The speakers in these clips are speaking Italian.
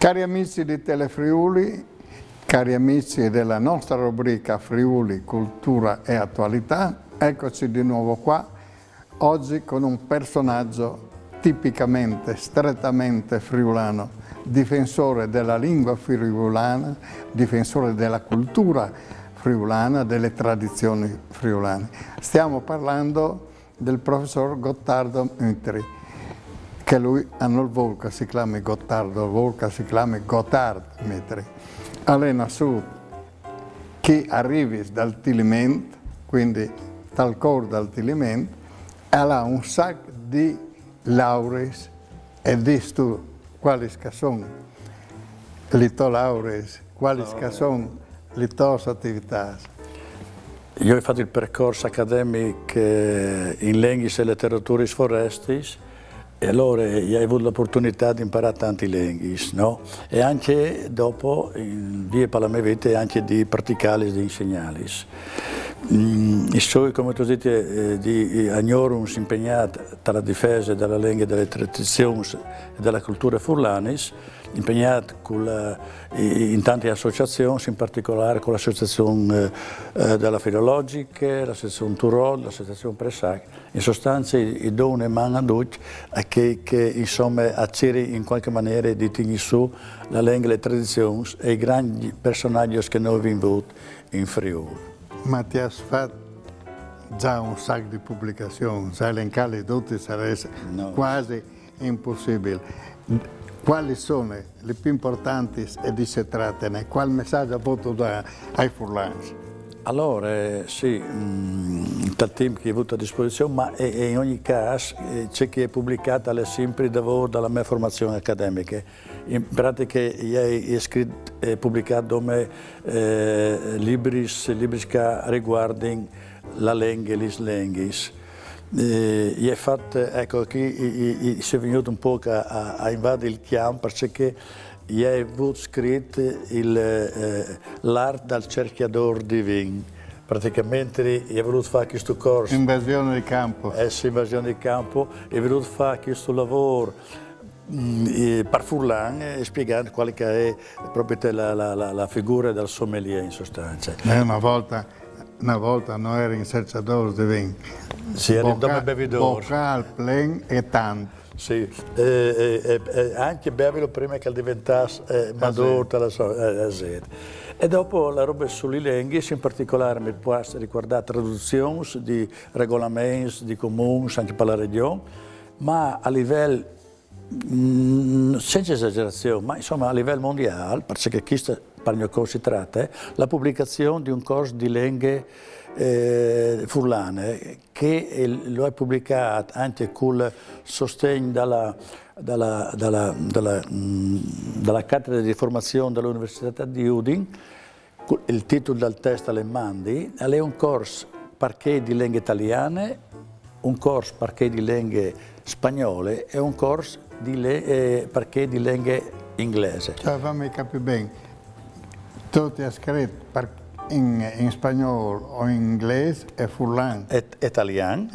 Cari amici di Telefriuli, cari amici della nostra rubrica Friuli, Cultura e Attualità, eccoci di nuovo qua, oggi con un personaggio tipicamente, strettamente friulano, difensore della lingua friulana, difensore della cultura friulana, delle tradizioni friulane. Stiamo parlando del professor Gottardo Mutri, che lui hanno il volca, si chiama Gottardo, il volca si chiama Gotthard Mutri. Allena su chi arrivi dal Tiliment, quindi dal cor dal Tiliment, e ha un sacco di laureis e di studi, quali sono le tue laureis, quali sono le tue attività. Io ho fatto il percorso accademico in lingue e letterature foresti e allora ho avuto l'opportunità di imparare tante lingue, no? E anche dopo, via per la mia vita, anche di praticare e di insegnare. Sono, come tu dici, di agnorum impegnato tra la difesa della lingua, delle tradizioni e della cultura furlane, impegnato in tante associazioni, in particolare con l'associazione della filologica, l'associazione Turol, l'associazione Pressac. In sostanza i doni mandano a che insomma acciri in qualche maniera di tenere su la lingua, le tradizioni e i grandi personaggi che noi abbiamo avuto in Friuli. Ma ti hai fatto già un sacco di pubblicazioni, elencarle tutte sarebbe quasi impossibile. Quali sono le più importanti e di se trattano? Qual messaggio ha avuto ai furlani? Allora, sì, tal tempo che ho avuto a disposizione, ma in ogni caso c'è chi è pubblicato sempre dalla mia formazione accademica. In pratica ho scritto e pubblicato libri che riguardano la lingua e le lingue. Io ho fatto, ecco, qui si è venuto un po' a invadere il campo perché io ho avuto scritto l'arte del cerchiador di vin. Praticamente ho voluto fare questo corso. Invasione di campo. Sì, invasione di campo. Ho voluto fare questo lavoro per Furlan spiegando quale che è proprio la figura del sommelier in sostanza. Una volta non ero in cercatore di vin. Sì, era un bevidore. Bocal, plen e tanto. Sì, anche bevilo prima che diventasse maduro la sera. E dopo la roba sulle lingue, in particolare mi può riguardare traduzioni di regolamenti, di comuni, anche per la regione, ma a livello, senza esagerazione, ma insomma a livello mondiale, perché questo per il mio corso si tratta, la pubblicazione di un corso di lingue furlane che lo è pubblicato anche con il sostegno dalla cattedra di formazione dell'Università di Udine. Il titolo del testo è Mandi, è un corso perché di lingue italiane, un corso perché di lingue spagnole e un corso perché di lingue inglese. Cioè, fammi capire bene, tu ti hai scritto in spagnolo o in inglese e furlan? Italiano.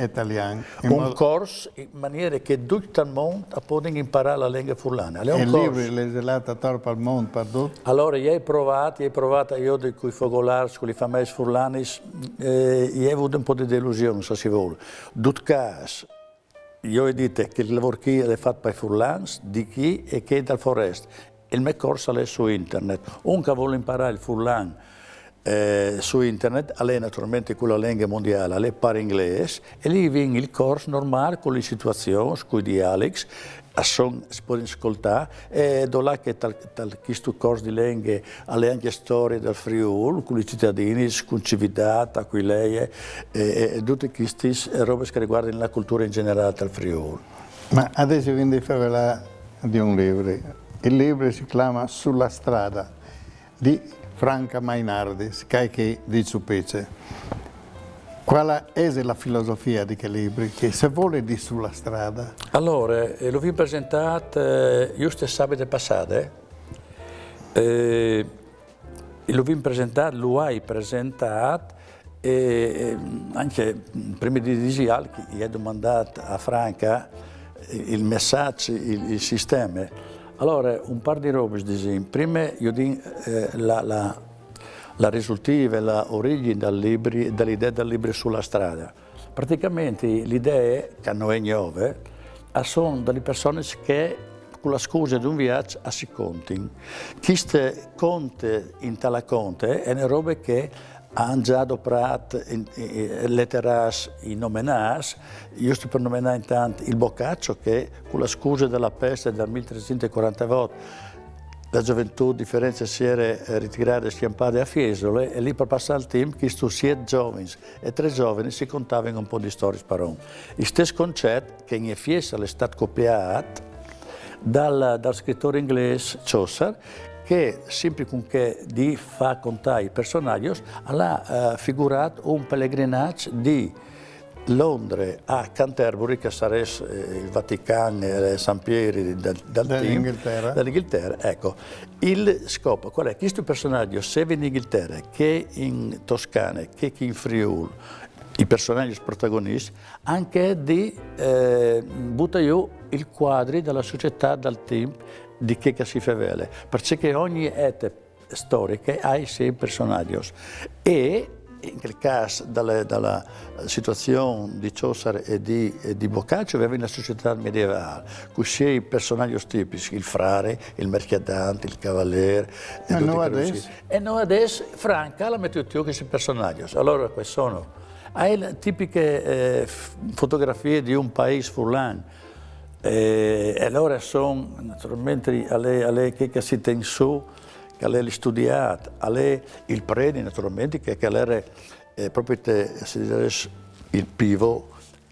Un corso in maniera che tutto il mondo può imparare la lingua furlana. E i libri li hai torto al mondo per tutto? Allora, io ho provato io con i fogolari, con i famosi furlani, io ho avuto un po' di delusione, se si vuole. In tutto caso, io ho detto che il lavoro che è fatto per i furlani, di chi e che è dal forest. Il mio corso è su internet. Un che vuole imparare il furlan su internet, è naturalmente quella lingua mondiale, è per inglese, e lì viene il corso normale con le situazioni, con i dialoghi, si può ascoltare, e da là che questo corso di lingue ha anche storie del Friuli, con i cittadini, con civiltà, con lei, e tutte queste robe che riguardano la cultura in generale del Friuli. Ma adesso quindi parla di un libro. Il libro si chiama Sulla strada, di Franca Mainardi, che di Ciupice. Qual è la filosofia di quei libri? Che se vuole di Sulla strada? Allora, l'ho presentato giusto sabato passato. Lo hai presentato e anche prima di dire che gli ho domandato a Franca il messaggio, il sistema. Allora, un par di robe, disin. Prima, io dico la risultiva, la origine dall'idea del libro sulla strada. Praticamente l'idea, che non è nuova, sono delle persone che con la scusa di un viaggio si contano. Queste conte in tale conte è una roba che hanno già adoperato letteras in nomenars, giusto per nominare intanto il Boccaccio che con la scusa della peste del 1348 la gioventù di Firenze si era ritirata e schiampata a Fiesole e lì per passare il tempo che stu 7 giovani e 3 giovani si contavano un po' di storie sparon. Il stesso concetto che in Fiesole è stato copiato dal scrittore inglese Chaucer che sempre con che di fa contare i personaggi ha figurato un pellegrinaggio di Londra a Canterbury, che sarebbe il Vaticano e San Pieri dall'Inghilterra. Ecco, il scopo qual è? Questo personaggio, sia in Inghilterra che in Toscana, che in Friuli, i personaggi protagonisti, anche di buttare giù il quadro della società dal tempo di che si fa vele, perché ogni ete storica ha i suoi personaggi e in quel caso dalla situazione di Chaucer e di Boccaccio aveva una società medievale, con i personaggi tipici, il frare, il mercadante, il cavaliere. E noi adesso Franca la mette tutti questi personaggi. Allora questi sono, hai le tipiche fotografie di un paese furlan, e allora sono naturalmente alle che si tiene su, che lei ha studiato, il predi naturalmente, che era proprio il pivot,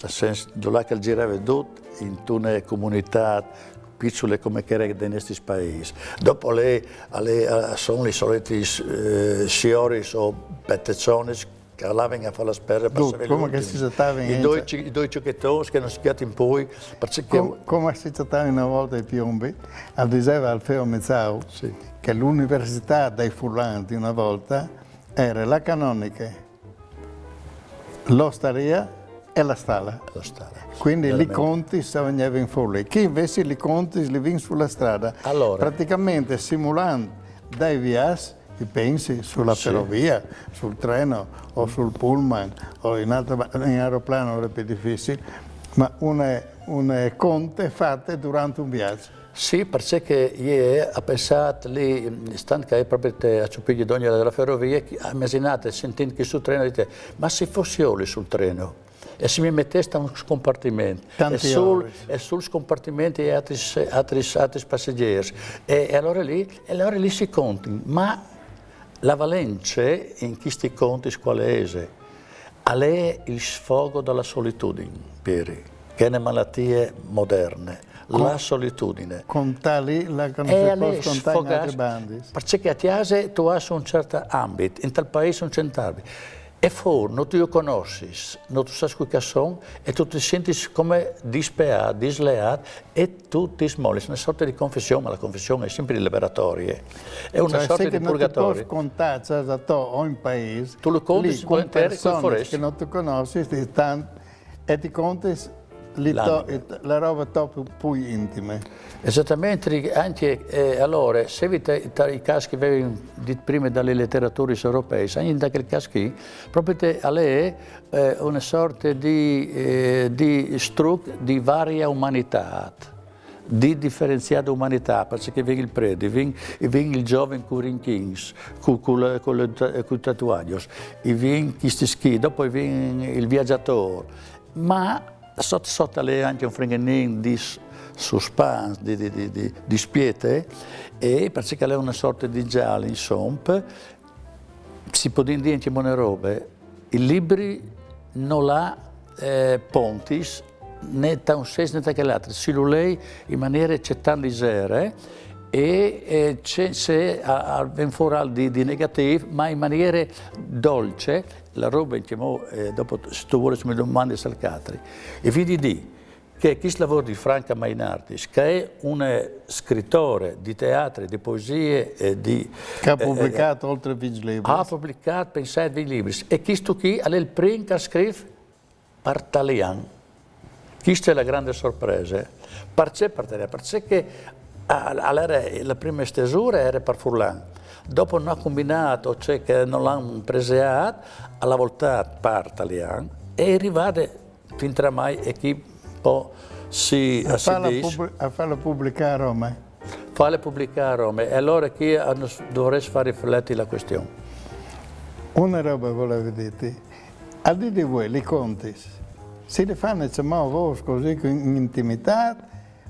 nel senso che girava tutto in una comunità piccole come che era dei nostri paesi. Dopo sono i soliti signori o petteccioni che andavano a fare la spesa per sapere i due ciocchettoni che non si chiamano in poi. Come si trattava una volta i piombi, diceva Alfeo Mezzau, sì, che l'università dei Furlan di una volta era la Canonica, l'Osteria e la Stalla. Quindi i conti stavano in fuori. Chi invece i conti li vince sulla strada, praticamente simulando dai viaggi, i pensi sulla ferrovia, sul treno o sul pullman o in aeroplano è più difficile, ma una conte fatte durante un viaggio. Sì, perché io ho pensato lì, stando che è proprio a Ciupigli d'ogni della ferrovia, immaginate, sentendo che sul treno, dite, ma se fossi io lì sul treno e se mi metteste a un scompartimento e sul scompartimento e altri passeggeri e allora lì si conti, ma la valenza in questi conti quale è il sfogo della solitudine, Pieri, che è una malattia moderna. La solitudine. Contali la che non si può contare in altri bandi. Perché a Tiase tu hai un certo ambito, in tal paese un certo ambito. E fuori non ti conosci, non tu sai che sono e tu ti senti come disperato, disleato e tu ti smolli. È una sorta di confessione, ma la confessione è sempre liberatoria. È una sorta di purgatorio. Se non ti puoi contare da te o in paese, tu lo conti con persone che non ti conosci e ti conti la roba più intima. Esattamente, anche allora, se i casi che avevi detto prima dalle letterature europee, anche da quel caso qui, proprio a lei è una sorta di struc di varia umanità, di differenziata umanità, perché viene il prete, viene il giovane con i kings, con i tatuaggi, viene questi schi, dopo viene il viaggiatore, ma sotto lei anche un frengenin di suspense, di spiete, e perché lei è una sorta di giallo, insomma, si può dire anche buone robe, i libri non ha pontis, né da un senso né da che l'altro, si lo lei in maniera accettando di e c'è ben fuori di negativo, ma in maniera dolce, la roba in dopo se tu vuoi mi domandi salcatri. E vedi di che questo lavoro di Franca Mainartis, che è un scrittore di teatri, di poesie e di... Che ha pubblicato oltre 20 libri. Ha pubblicato, pensate, 20 libri. E questo qui è il primo che scrive per italiano. Questa è la grande sorpresa. Perché allora, la prima stesura era per Furlan. Dopo hanno combinato, cioè che non l'hanno preseato, alla volta per italiano, e è arrivato fin tra mai e chi poi si a farlo pubblicare a Roma. Farlo pubblicare a Roma, e allora chi dovreste fare riflettere la questione. Una roba volevo dirti, al di voi, li conti, si li fanno voi così in intimità,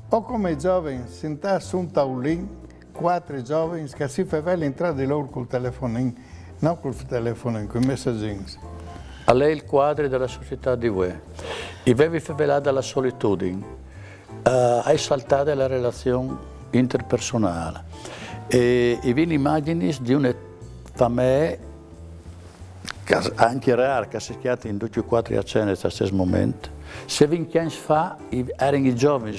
o come i giovani, si intà su un tavolino, 4 giovani che si fanno entrare di loro col telefonino, non col telefonino, con i messaggini. A lei il quadro della società di voi, i avevi favelati dalla solitudine, hai saltato la relazione interpersonale, e vi immagini di una famiglia anche rara che si chiama in tutti e 4 a cena allo stesso momento. Se 20 anni fa erano i giovani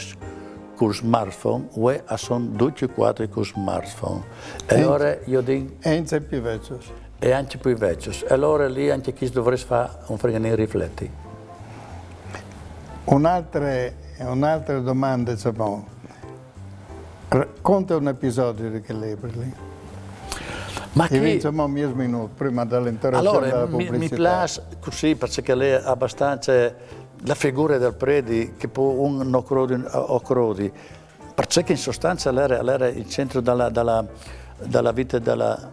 con smartphone, ora sono tutti e 4 con smartphone. E allora io dico... E anche più vecchi. E anche più vecchi. E allora lì anche chi dovreste fare un freganino rifletti. Un'altra domanda, racconta un episodio di che libro lì. Ma che... Vinciamo 10 minuti prima dell'interruzione della pubblicità. Allora, mi piace così perché lei è abbastanza la figura del preti che può un ocrodi, perché in sostanza lei era il centro della vita della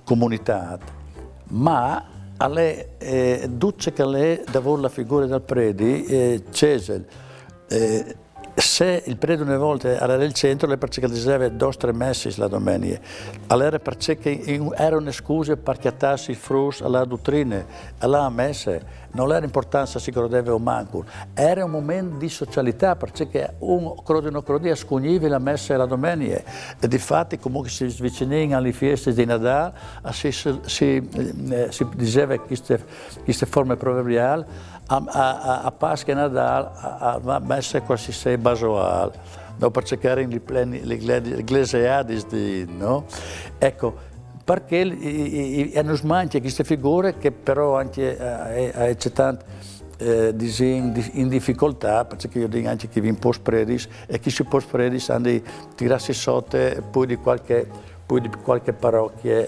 comunità, ma lei, duce che lei dava la figura del preti, Cesare, se il prete una volta era nel centro, lei perché diceva 2 o 3 messi la domenica, allora perché era una scusa per chiattarsi il frus alla dottrina, alla messe, non era importanza se credeva o manco, era un momento di socialità perché un crodi scogniva la messa la domenica, e di fatti comunque si avvicinava alle feste di Natale, si diceva queste forme proverbiali, a Pasqua e Natale, a messa quasi sei basoal, no, perché erano le ecclesiadi, no? Ecco, perché hanno smanti queste figure che però anche c'è tanto in difficoltà, perché io dico anche che vi post predis e chi si post predis hanno di tirarsi sotto poi di qualche parrocchia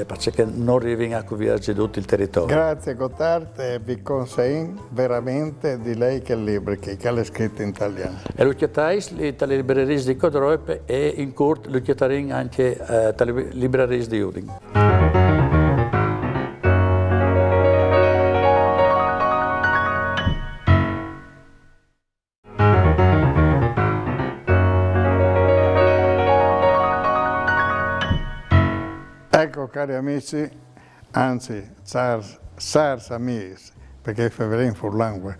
perché non arrivano a coprire tutto il territorio. Grazie Gotthard, e vi consegno veramente di lei che libro che è scritto in italiano. E lo chiatais le librerie di Codroip e in Kurt lo chiatarin anche le librerie di Udin. Ecco cari amici, anzi, Sars amici, perché Feverin Furlan,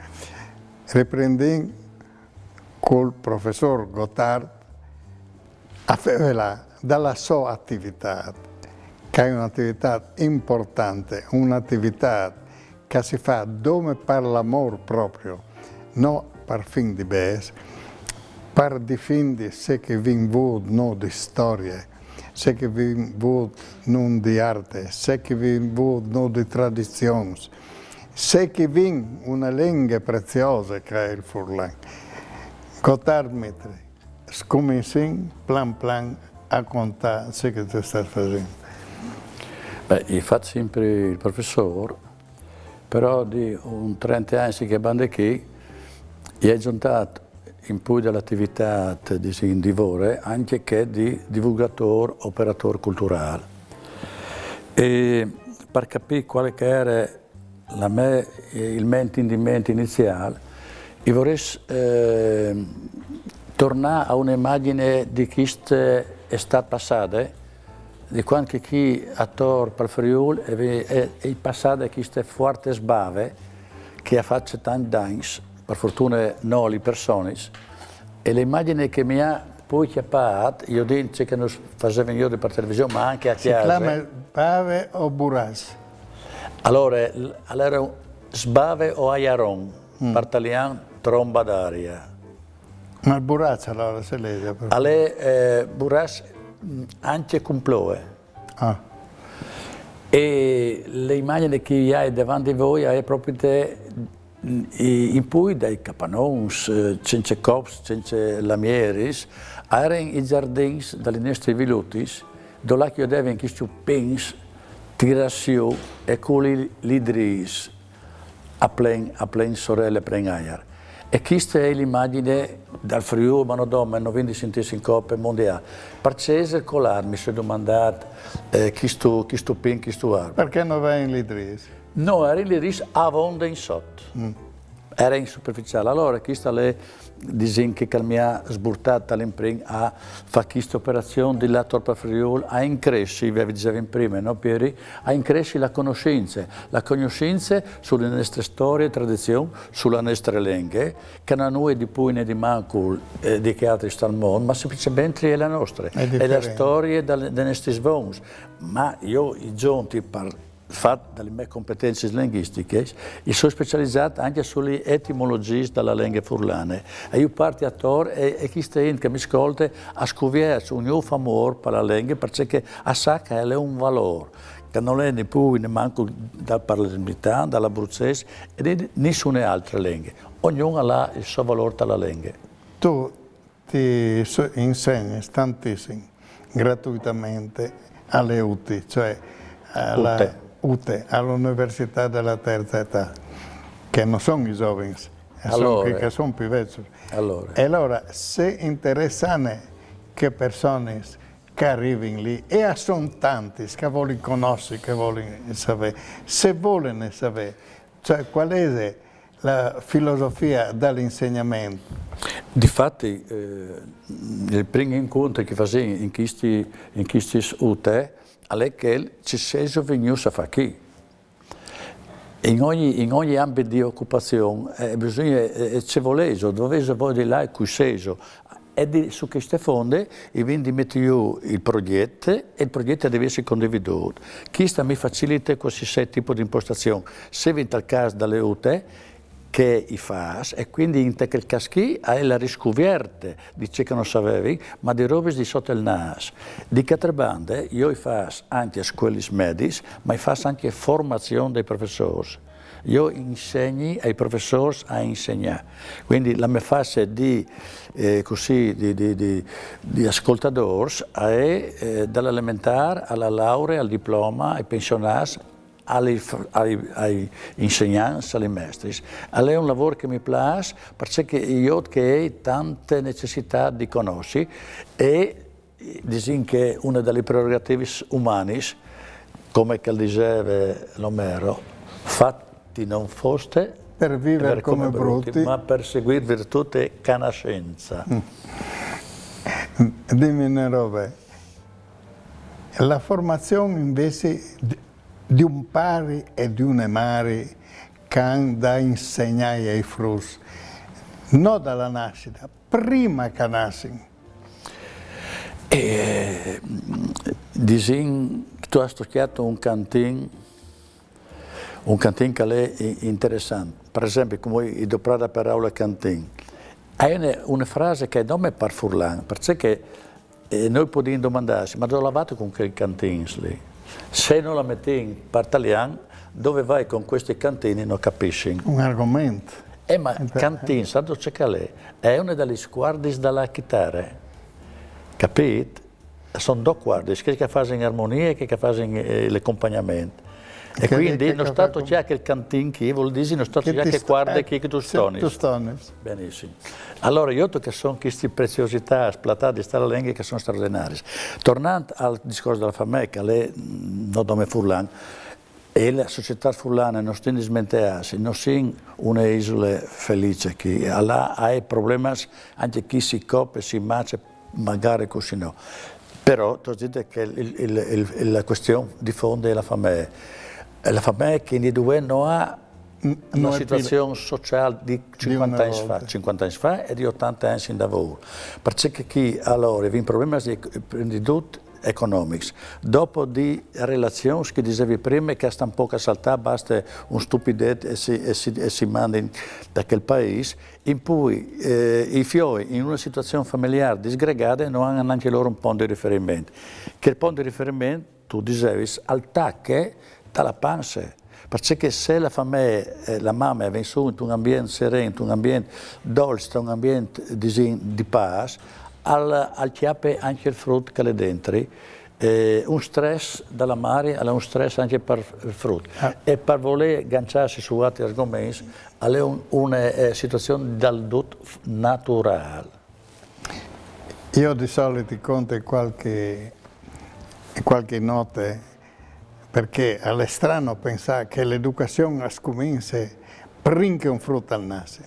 riprendiamo col professor Gotthard a Fevela dalla sua attività, che è un'attività importante, un'attività che si fa dove per l'amore proprio, non per fin di bes, per difendere se che vi vuol di storie, se che vi vuol non di arte, se che vi vuol non di tradizioni, se che vi una lingua preziosa che è il Furlan. Gotthard Mitri, scominciamo plan plan a contare se che tu stai facendo. Beh, io faccio sempre il professore, però di un 30 anni che bande qui, è giuntato in più dell'attività di divore anche che di divulgatore, operatore culturale. E per capire quale che era il mente iniziale, io vorrei tornare a un'immagine di chi è stato passato, di quando chi attore per Friuli è passato chi è forte sbave, che ha fatto tanti danni, per fortuna non le persone, e l'immagine che mi ha poi chiappato, io dico che non facevo io per televisione, ma anche a casa. Si chiama Bave o Buras? Allora sbave o aiaron, per italiano tromba d'aria. Ma il Buras allora se legge? Allora Buras anche comploe. Ah. E l'immagine che hai davanti a voi è proprio in cui dai capanons, senza cops, senza lamieris, erano i giardini dalle nostre vilutis, dove io devo in questo pens, tirasio e culi lidris a plen sorelle prenaiar. E questa è l'immagine dal Friuli, ma non quindi sentirsi in Coppa Mondiale. Per circolare mi sono domandato questo pin, questo arbore. Perché non va in Lidris? No, era in Lidris a vonda in sotto. Era in superficiale. Allora, questa è disin che mi ha sburtato all'imprint a fare questa operazione di lato per Friuli, a increscere, vi dicevo prima, no Pieri? A increscere la conoscenza sulle nostre storie e tradizioni, sulla nostra lingua, che non noi di più né di manco di che altri sta al mondo, ma semplicemente è la nostra, è la storia dei nostri svoni. Ma io, i giunti, fatto dalle mie competenze linguistiche, e sono specializzato anche sulle etimologie della lingua furlana. E io parto attore e chi sta in che mi ascolta a scoprire un nuovo amore per la lingua perché sa che è un valore che non è neppure ne manco dal palermitano, dall'abruzzese e di nessuna altra lingua. Ognuno ha il suo valore della lingua. Tu ti insegni tantissimo gratuitamente alle UTI, cioè alla UTE, all'Università della Terza Età, che non sono i giovani, che sono più vecchi. E allora, se interessano che persone che arrivano lì, e sono tanti che vogliono conoscere, che vogliono sapere, se vogliono sapere, cioè qual è la filosofia dell'insegnamento? Difatti, il primo incontro che facevo in questi UTE, è che ci sono venuti a fare qui. In ogni ambito di occupazione bisogna ci volere, dove voi di là e cuseso. E su queste fonde quindi metto io il progetto e il progetto deve essere condiviso. Questo mi facilita questo tipo di impostazione. Se in tal caso dalle UTE, che i fa, e quindi in quel caso hai la riscoperta di ciò che non sapevi, ma di robe di sotto il naso. Di altre bande, io faccio anche scuole mediche, ma faccio anche formazione dei professori. Io insegno ai professori a insegnare. Quindi la mia fase di ascoltatori è dall'elementare alla laurea, al diploma, ai pensionati, ai insegnanti, ai maestri. È un lavoro che mi piace perché io ho tante necessità di conoscere e dico che una delle prerogative umane, come diceva l'Omero, fatti non foste per vivere come brutti, ma per seguire virtù e conoscenza. Dimmi una roba, la formazione invece di un pari e di un emari che hanno da insegnare ai frus, non dalla nascita, prima che nascono. Tu hai studiato un cantin che è interessante. Per esempio, come io ho la parola cantin. È una frase che non è per furlan, perché noi possiamo domandarci, ma dove lavato con quei cantini lì? Se non la metti in italiano, dove vai con questi cantini non capisci. Un argomento. Ma cantin, sa dove c'è? È una delle squadre della chitarra. Capite? Sono due squadre, che fanno armonia e che fanno l'accompagnamento. E quindi non stato c'è che il cantin che vuol dire non stato c'è che guarda che tu stoni. Benissimo. Allora io che sono queste preziosità splattate di stare lingua che sono straordinarie. Tornando al discorso della famiglia, che è non nome furlan, e la società furlana non sta smentearsi, non è un'isola felice che ha problemi anche chi si copre, si mangia, magari così no. Però tu dite che la questione di fondo è la famiglia. La famiglia che in due non ha una situazione sociale di 50 anni fa e di 80 anni in lavoro. Perché chi allora ha problemi di imprenditori economici, dopo di relazioni che dicevi prima che stanno poco a saltare, basta un stupidetto e si manda da quel paese, in cui i fioi in una situazione familiare disgregata non hanno neanche loro un punto di riferimento. Che il punto di riferimento, tu dicevi, al tacche dalla pancia, perché se la famiglia, la mamma è venuta in un ambiente sereno, un ambiente dolce, un ambiente di pace, al chiappe anche il frutto che è dentro. Un stress dalla mare è un stress anche per il frutto. E per voler agganciarsi su altri argomenti è una situazione del tutto naturale. Io di solito conto qualche nota perché è strano pensare che l'educazione comincia prima che un frutto al naso.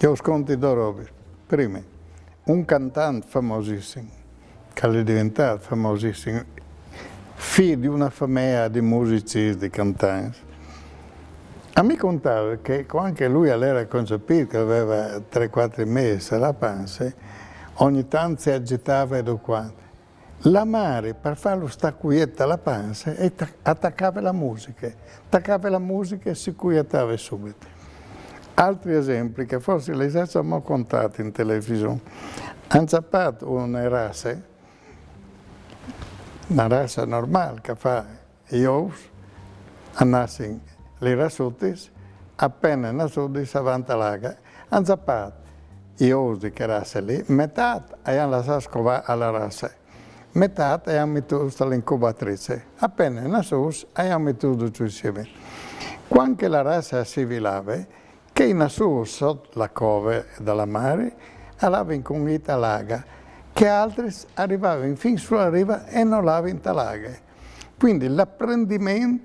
Io sconto due robe. Prima, un cantante famosissimo, che è diventato famosissimo, figlio di una famiglia di musicisti, di cantanti. A me contava che quando lui era concepito, che aveva 3-4 mesi alla pancia, ogni tanto si agitava e quanto. La madre, per farlo stare quieta alla pancia, attaccava la musica e si quietava subito. Altri esempi che forse li abbiamo contati in televisione. Hanno zappato una razza normale che fa gli uova, nascono le rassuti, appena nascono avanti all'aga, hanno zappato gli uova di che razza lì, metà hanno lasciato scovare alla razza, metà hanno messo all'incubatrice, appena nascono hanno messo tutto insieme. Quando la razza si vilava, che nascono sotto la cova della mare, aveva incognita l'aga, che altri arrivavano fin sulla riva e non l'avevano talaga. Quindi l'apprendimento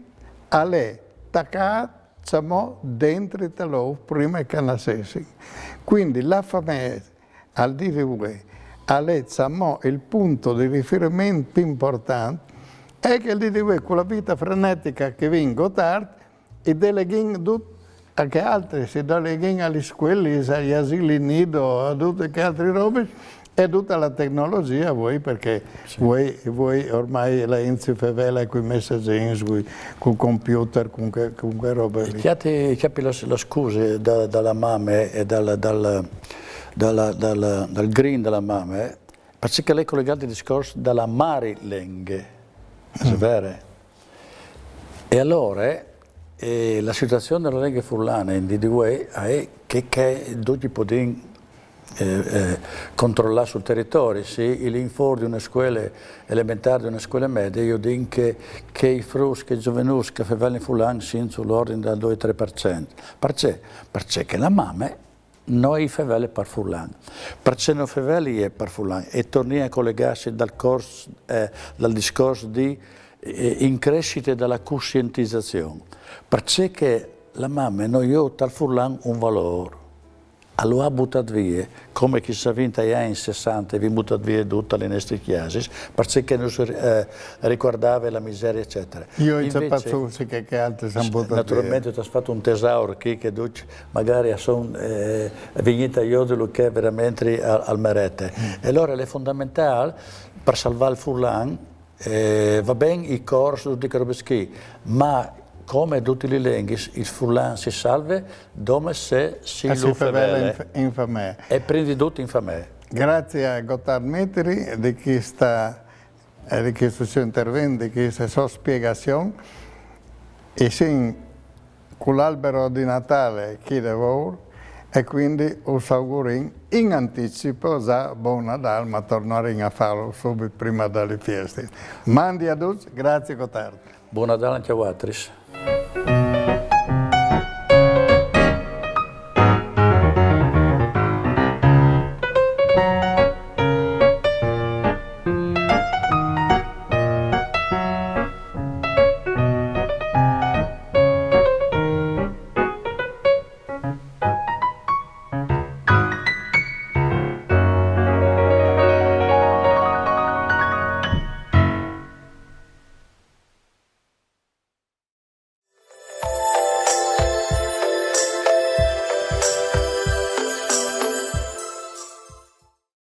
è attaccato dentro il loro prima che nascessero. Quindi la famiglia, al dire è il punto di riferimento più importante è che con la vita frenetica che viene tardi e delegano anche altri, si delegano alle scuole, agli asili nido, a tutte le altre robe, e tutta la tecnologia voi, perché sì. voi ormai la inzifevela con i messaggini, con il computer, con quelle robe lì. Chiappi la scusa dalla mamma e dal green della mamma, perché lei collega il discorso dalla Marilengue, è vero? E allora la situazione della lingua furlana in DDW è che tutti possiamo controllare sul territorio. Se l'info di una scuola elementare, di una scuola media, io dico che i frus, che i giovani che fanno in furlano sono sull'ordine del 2-3%. Perché? Perché la mamma noi favelle per furlano. Perché non favelle è per furlano. E torniamo a collegarsi dal discorso di in crescita della coscientizzazione. Perché la mamma non ha tal furlan un valore, lo ha buttato via, come chi si è vinto agli anni 60 e vi ha buttato via tutte le nostre chiese, perché non si ricordava la miseria, eccetera. Io ho saputo che altri si hanno buttato via. Naturalmente ti ho fatto un tesoro qui che magari sono venuti a io che è veramente al merete. E allora è fondamentale per salvare il furlan. Va bene i corsi, tutti i robeschi, ma come tutti le lingue, il furlan si salva dove se si lo favela in famiglia. E prendi tutto in famiglia. Grazie a Gotthard Metri di questo suo intervento, di questa sua spiegazione. E sì, con l'albero di Natale chi lavora, e quindi us auguriamo in anticipo già buon Natale, ma torneremo a farlo subito prima delle feste. Mandi a tutti, grazie Gotthard. Buon Natale anche a voi.